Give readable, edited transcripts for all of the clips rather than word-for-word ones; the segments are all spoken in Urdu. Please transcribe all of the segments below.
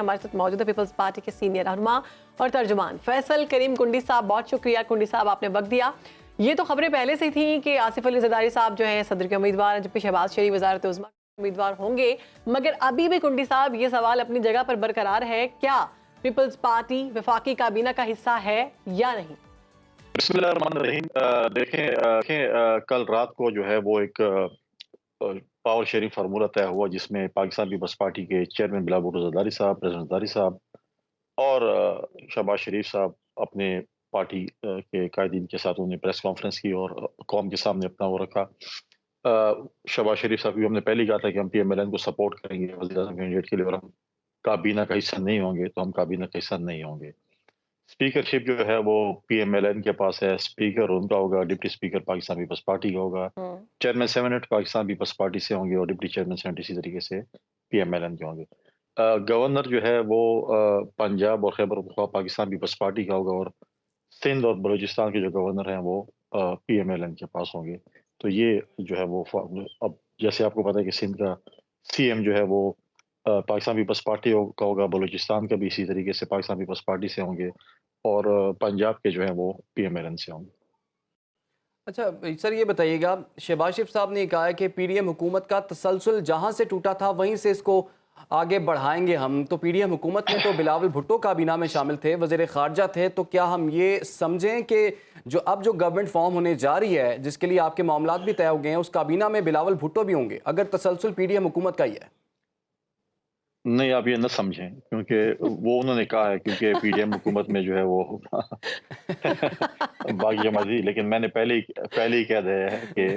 ہمارے ساتھ موجود ہے پیپلز پارٹی کے سینئر رہنما اور ترجمان فیصل کریم کنڈی صاحب. بہت شکریہ کنڈی صاحب، آپ نے وقت دیا. یہ تو خبریں پہلے سے تھیں کہ آصف علی زرداری صاحب جو ہیں صدر کے امیدوار ہیں، جبکہ شہباز شریف وزارت عظمیٰ کے امیدوار ہوں گے. مگر ابھی بھی کنڈی صاحب یہ سوال اپنی جگہ پر برقرار ہے، کیا پیپلز پارٹی وفاقی کابینہ کا حصہ ہے یا نہیں؟ بسم اللہ الرحمن الرحیم. دیکھیں کل رات کو جو ہے وہ ایک پاور شیئرنگ فارمولہ طے ہوا جس میں پاکستان پیپلز پارٹی کے چیئرمین بلاول بھٹو زرداری صاحب، پریزیڈنٹ زرداری صاحب اور شہباز شریف صاحب اپنے پارٹی کے قائدین کے ساتھ انہوں نے پریس کانفرنس کی اور قوم کے سامنے اپنا وہ رکھا. شہباز شریف صاحب کو ہم نے پہلے کہا تھا کہ ہم پی ایم ایل این کو سپورٹ کریں گے وزیر اعظم کینڈیڈیٹ کے لیے، اور ہم کابینہ کا حصہ نہیں ہوں گے، تو ہم کابینہ کا حصہ نہیں ہوں گے. اسپیکرشپ جو ہے وہ پی ایم ایل این کے پاس ہے، اسپیکر ان کا ہوگا، ڈپٹی اسپیکر پاکستان پیپلز پارٹی کا ہوگا، چیئرمین سینیٹ پاکستان پیپلز پارٹی سے ہوں گے اور ڈپٹی چیئرمین سینیٹ اسی طریقے سے پی ایم ایل این کے ہوں گے. گورنر جو ہے وہ پنجاب اور خیبر پختونخوا پاکستان پیپلز پارٹی کا ہوگا، اور سندھ اور بلوچستان کے جو گورنر ہیں وہ پی ایم ایل این کے پاس ہوں گے. تو یہ جو ہے وہ اب جیسے آپ کو پتا ہے کہ سندھ کا سی ایم جو ہے وہ پاکستان پیپلز پارٹی کا ہوگا، بلوچستان کا بھی اسی طریقے سے پاکستان پیپلز پارٹی سے ہوں گے، اور پنجاب کے جو ہیں وہ پی ایم ایل این سے ہوں گے. اچھا سر، یہ بتائیے گا، شہباز شریف صاحب نے کہا ہے کہ پی ڈی ایم حکومت کا تسلسل جہاں سے ٹوٹا تھا وہیں سے اس کو آگے بڑھائیں گے ہم. تو پی ڈی ایم حکومت میں تو بلاول بھٹو کابینہ میں شامل تھے، وزیر خارجہ تھے، تو کیا ہم یہ سمجھیں کہ اب جو گورنمنٹ فارم ہونے جا رہی ہے جس کے لیے آپ کے معاملات بھی طے ہو گئے ہیں، اس کابینہ میں بلاول بھٹو بھی ہوں گے اگر تسلسل پی ڈی ایم حکومت کا ہی ہے؟ نہیں، آپ یہ نہ سمجھیں، کیونکہ وہ انہوں نے کہا ہے کیونکہ پی ڈی ایم حکومت میں جو ہے وہ باقی جماعتی، لیکن میں نے پہلے ہی کہہ دیا ہے کہ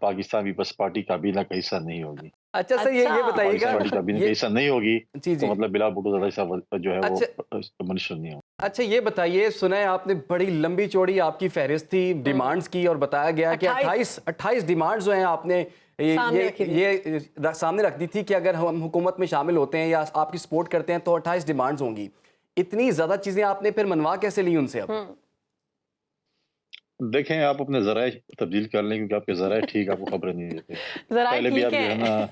پاکستان پیپلز پارٹی کابینہ کا حصہ نہیں ہوگی. اچھا سر، یہ بتائیے گا، پاکستان پارٹی کابینہ کا حصہ نہیں ہوگی جی تو مطلب بلاول بھٹو زرداری صاحب جو ہے وہ منسٹر نہیں ہوں. اچھا یہ بتائیے، سنا ہے آپ نے بڑی لمبی چوڑی آپ کی فہرست تھی ڈیمانڈز کی، اور بتایا گیا کہ 28 ڈیمانڈز جو ہیں آپ نے یہ سامنے رکھ دی تھی کہ اگر ہم حکومت میں شامل ہوتے ہیں یا آپ کی سپورٹ کرتے ہیں تو 28 ڈیمانڈز ہوں گی. اتنی زیادہ چیزیں آپ نے پھر منوا کیسے لی ان سے؟ اب دیکھیں، آپ اپنے ذرائع تبدیل کر لیں کیونکہ آپ کے ذرائع ٹھیک آپ کو خبریں نہیں دیتے. پہلے بھی آپ جو ہے نا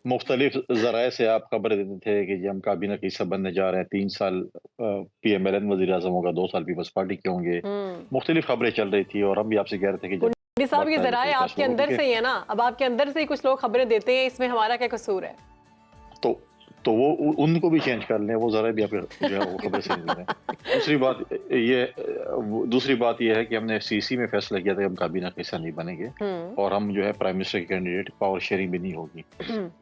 مختلف ذرائع سے آپ خبر دیتے تھے کہ ہم کابینہ کا حصہ بننے جا رہے ہیں، 3 سال پی ایم ایل این وزیر اعظم ہوگا، 2 سال پیپلز پارٹی کے ہوں گے، مختلف خبریں چل رہی تھی، اور ہم بھی آپ سے کہہ رہے تھے کہ صاحب یہ ذرائع آپ کے اندر سے ہی ہے نا، اب آپ کے اندر سے ہی کچھ لوگ خبریں دیتے ہیں، اس میں ہمارا کیا قصور ہے؟ تو وہ ان کو بھی چینج کر لیں، وہ ذرائع بھی آپ جو ہے وہ خبریں سے دے رہے ہیں. دوسری بات یہ ہے کہ ہم نے سی سی میں فیصلہ کیا تھا کہ ہم کابینہ کا حصہ نہیں بنیں گے، اور ہم جو ہے پرائم منسٹر کے کینڈیڈیٹ پاور شیئرنگ بھی نہیں ہوگی،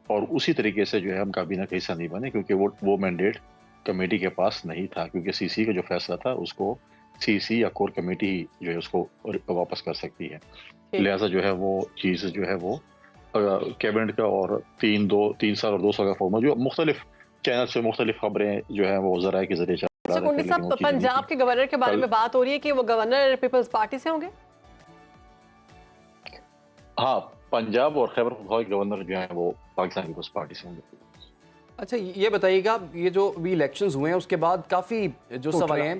اور اسی طریقے سے جو ہے ہم کابینہ کا حصہ نہیں بنے کیونکہ وہ مینڈیٹ کمیٹی کے پاس نہیں تھا، کیونکہ سی سی کا جو فیصلہ تھا اس کو سی سی یا کور کمیٹی ہی جو ہے اس کو واپس کر سکتی ہے. لہٰذا جو ہے وہ چیز جو ہے وہ کیبنٹ کا اور 3 سال اور 2 سال کا فارمولہ جو مختلف چینل سے مختلف خبریں جو ہیں وہ ذرائع کے ذریعے چل رہے تھے. صاحب پنجاب کے گورنر کے بارے میں بات ہو رہی ہے کہ وہ گورنر پیپلز پارٹی سے ہوں گے؟ ہاں، پنجاب اور خیبر پختونخوا کے گورنر جو ہیں وہ پاکستان پیپلز پارٹی سے ہوں گے. اچھا یہ بتائیے گا، یہ جو بھی الیکشنز ہوئے ہیں اس کے بعد کافی جو سوال ہیں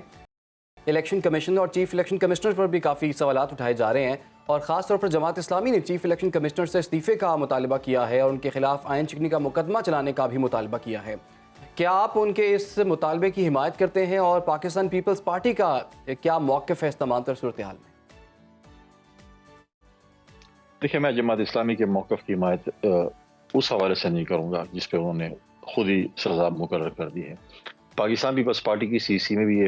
الیکشن کمیشن اور چیف الیکشن کمشنر پر بھی کافی سوالات اٹھائے جا رہے ہیں، اور خاص طور پر جماعت اسلامی نے چیف الیکشن کمشنر سے استعفے کا مطالبہ کیا ہے اور ان کے خلاف آئین شکنی کا مقدمہ چلانے کا بھی مطالبہ کیا ہے. کیا آپ ان کے اس مطالبے کی حمایت کرتے ہیں، اور پاکستان پیپلز پارٹی کا کیا موقف ہے اس تمام تر صورتحال میں؟ دیکھیں، میں جماعت اسلامی کے موقف کی حمایت اس حوالے سے نہیں کروں گا جس پہ انہوں نے خود ہی سزا مقرر کر دی ہے. پاکستان پیپلز پارٹی کی سی سی میں بھی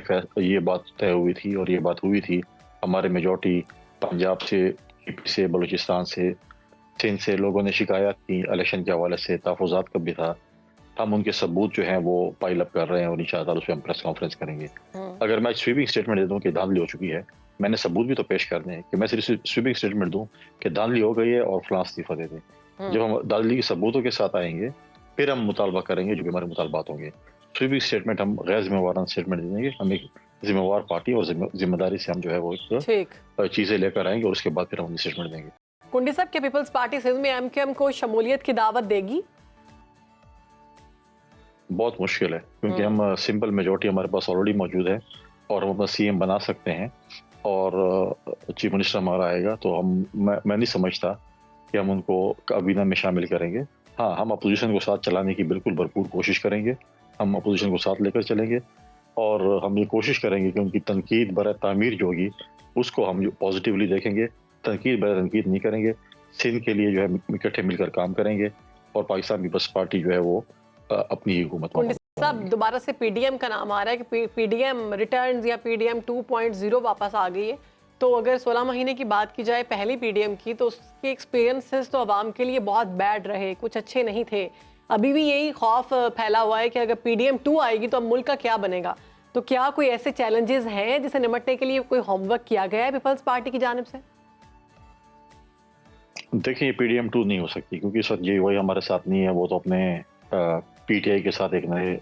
یہ بات طے ہوئی تھی، اور یہ بات ہوئی تھی. ہمارے میجورٹی پنجاب سے بلوچستان سے سندھ سے لوگوں نے شکایات کی، الیکشن کے حوالے سے تحفظات کا بھی تھا. ہم ان کے ثبوت جو ہیں وہ پائل اپ کر رہے ہیں، اور انشاءاللہ اس پہ ہم پریس کانفرنس کریں گے. اگر میں سویپنگ اسٹیٹمنٹ دے دوں کہ دھاندلی ہو چکی ہے، میں نے ثبوت بھی تو پیش کرنے ہیں کہ میں صرف سویپنگ اسٹیٹمنٹ دوں کہ دھاندلی ہو گئی ہے اور فلاں استعفیٰ دے دیں. جب ہم دھاندلی کے ثبوتوں کے ساتھ آئیں گے پھر ہم مطالبہ کریں گے جو بھی ہمارے مطالبات ہوں گے. سویپنگ اسٹیٹمنٹ ہم غیر ذمہ وارانہ اسٹیٹمنٹ دیں گے. ہم ایک ذمہ وار پارٹی اور ذمہ داری سے ہم جو ہے وہ چیزیں لے کر آئیں گے، اور اس کے بعد پھر ہم اسٹیٹمنٹ دیں گے. کنڈی صاحب کے پیپلز پارٹی سندھ میں ایم کیو ایم کو شمولیت کی دعوت دے گی؟ بہت مشکل ہے، کیونکہ ہم سمپل میجورٹی ہمارے پاس آلریڈی موجود ہے، اور ہم اپنا سی ایم بنا سکتے ہیں، اور چیف منسٹر ہمارا آئے گا. تو میں نہیں سمجھتا کہ ہم ان کو کابینہ میں شامل کریں گے. ہاں ہم اپوزیشن کو ساتھ چلانے کی بالکل بھرپور کوشش کریں گے. ہم اپوزیشن کو ساتھ لے کر چلیں گے اور ہم یہ کوشش کریں گے کہ ان کی تنقید برائے تعمیر جو ہوگی اس کو ہم پازیٹیولی دیکھیں گے. تنقید برائے تنقید نہیں کریں گے. سندھ کے لیے جو ہے اکٹھے مل کر کام کریں گے اور پاکستان پیپلز پارٹی جو ہے وہ اپنی حکومت کنڈی صاحب دوبارہ سے پی ڈی ایم کا نام آ رہا ہے کہ پی ڈی ایم ریٹرنز یا پی ڈی ایم 2.0 واپس آ گئی ہے. تو اگر 16 مہینے کی بات کی جائے پہلی پی ڈی ایم کی تو اس کے ایکسپیرینسز تو عوام کے لیے بہت بیڈ رہے, کچھ اچھے نہیں تھے. ابھی بھی یہی خوف پھیلا ہوا ہے کہ اگر پی ڈی ایم 2 آئے گی تو اب ملک کا کیا بنے گا. تو کیا کوئی ایسے چیلنجز ہیں جسے نمٹنے کے لیے کوئی ہوم ورک کیا گیا ہے پیپلز پارٹی کی جانب سے؟ دیکھیں یہ پی ڈی ایم 2 نہیں ہو سکتی کیونکہ سر یہ وہی ہمارے ساتھ نہیں ہے. وہ تو اپنے پی ٹی آئی کے ساتھ ایک نئے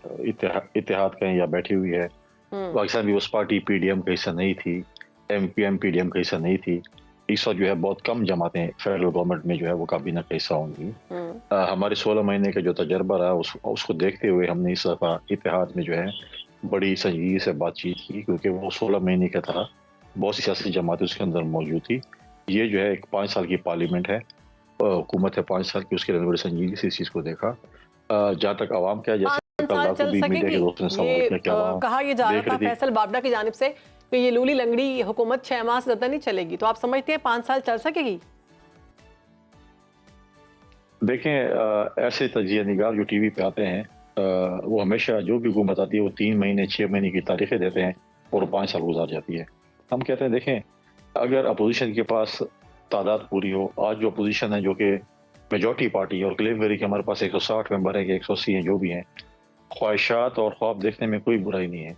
اتحاد کہیں یا بیٹھی ہوئی ہے. Pakistan Peoples Party P D M کا حصہ نہیں تھی, M P M P D M کا حصہ نہیں تھی. اس وقت جو ہے بہت کم جماعتیں فیڈرل گورنمنٹ میں جو ہے وہ کابینہ کا حصہ ہوں گی. ہمارے 16 مہینے کا جو تجربہ رہا اس کو دیکھتے ہوئے ہم نے اس دفعہ اتحاد میں جو ہے بڑی سنجیدگی سے بات چیت کی کیونکہ وہ 16 مہینے کا تھا. بہت سی سیاسی جماعتیں اس کے اندر موجود تھی. یہ جو ہے ایک 5 سال کی پارلیمنٹ ہے, حکومت ہے 5 سال کی, اس کے اندر بڑی سنجیدگی سے اس چیز کو دیکھا. جہاں تک عوام کیا جیسے چل سکے گی یہ کہا یہ جا رہا تھا فیصل بابڈا کی جانب سے کہ یہ لولی لنگڑی حکومت 6 ماہ سے زیادہ نہیں چلے گی, تو آپ سمجھتے ہیں 5 سال چل سکے گی؟ دیکھیں ایسے تجزیہ نگار جو ٹی وی پہ آتے ہیں وہ ہمیشہ جو بھی حکومت آتی ہے وہ 3 مہینے 6 مہینے کی تاریخیں دیتے ہیں اور 5 سال گزار جاتی ہے. ہم کہتے ہیں دیکھیں اگر اپوزیشن کے پاس تعداد پوری ہو, آج جو اپوزیشن ہے جو کہ میجورٹی پارٹی ہے اور کلیم ویری کہ ہمارے پاس 160 ممبر ہیں کہ 180 ہیں جو بھی ہیں, خواہشات اور خواب دیکھنے میں کوئی برائی نہیں ہے,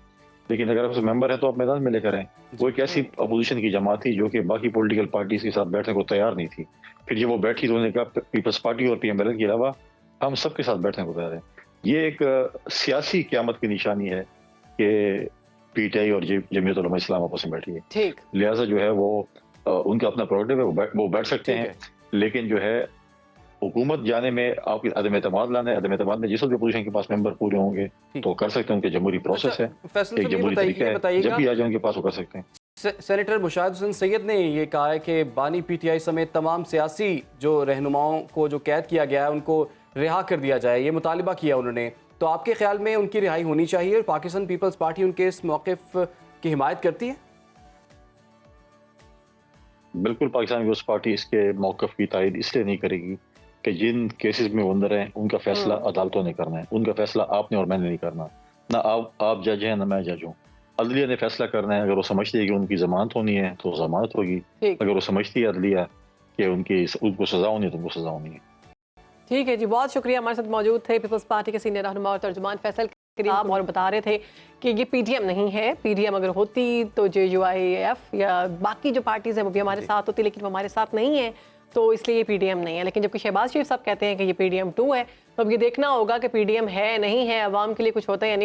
لیکن اگر آپ ممبر ہیں تو آپ میدان میں لے کر آئیں. وہ ایک ایسی اپوزیشن کی جماعت تھی جو کہ باقی پولیٹیکل پارٹیز کے ساتھ بیٹھنے کو تیار نہیں تھی. پھر جب وہ بیٹھی تو انہوں نے کہا پیپلز پارٹی اور پی ایم ایل این کے علاوہ ہم سب کے ساتھ بیٹھنے کو تیار ہیں. یہ ایک سیاسی قیامت کی نشانی ہے کہ پی ٹی آئی اور جمعیت علماء اسلام آپس میں بیٹھی ہے. لہٰذا جو ہے وہ ان کا اپنا پروگرام ہے, وہ بیٹھ سکتے ہیں, لیکن جو ہے حکومت جانے میں آپ کی عدم اعتماد لانا ہے. عدم اعتماد میں جس وقت اپوزیشن کے پاس ممبر پورے ہوں گے تو کر سکتے ہیں, ان کے جمہوری پروسیس ہے, ایک جمہوری طریقہ ہے, جب بھی آ جائیں ان کے پاس وہ کر سکتے ہیں. سینیٹر مشاہد حسین سید نے یہ کہا ہے کہ بانی پی ٹی آئی سمیت تمام سیاسی جو رہنماؤں کو جو قید کیا گیا ہے ان کو رہا کر دیا جائے, یہ مطالبہ کیا انہوں نے. تو آپ کے خیال میں ان کی رہائی ہونی چاہیے اور پاکستان پیپلز پارٹی ان کے اس موقف کی حمایت کرتی ہے؟ بالکل پاکستان پیپلز پارٹی اس کے موقف کی تائید اس لیے نہیں کرے گی کہ جن کیسز میں وہ اندر ہیں ان کا فیصلہ عدالتوں نے کرنا ہے. ان کا فیصلہ آپ نے اور میں نے نہیں کرنا. نہ آپ جج ہیں نہ میں جج ہوں. عدلیہ نے فیصلہ کرنا ہے. اگر وہ سمجھتی ہے کہ ان کی ضمانت ہونی ہے تو ضمانت ہوگی, اگر وہ سمجھتی ہے عدلیہ کہ ان کو سزا ہونی ہے تو ان کو سزا ہونی ہے. ٹھیک ہے جی, بہت شکریہ. ہمارے ساتھ موجود تھے پیپلز پارٹی کے سینئر رہنما اور ترجمان فیصل کریم, اور بتا رہے تھے کہ یہ پی ٹی ایم نہیں ہے. پی ڈی ایم اگر ہوتی تو جے یو آئی ایف یا باقی جو پارٹیز ہیں وہ بھی ہمارے ساتھ ہوتی, لیکن وہ ہمارے ساتھ نہیں ہیں تو اس لیے یہ پی ڈی ایم نہیں ہے. لیکن جبکہ شہباز شریف صاحب کہتے ہیں کہ یہ پی ڈی ایم 2 ہے, تو اب یہ دیکھنا ہوگا کہ پی ڈی ایم ہے نہیں ہے, عوام کے لیے کچھ ہوتا ہے یا نہیں ہوتا.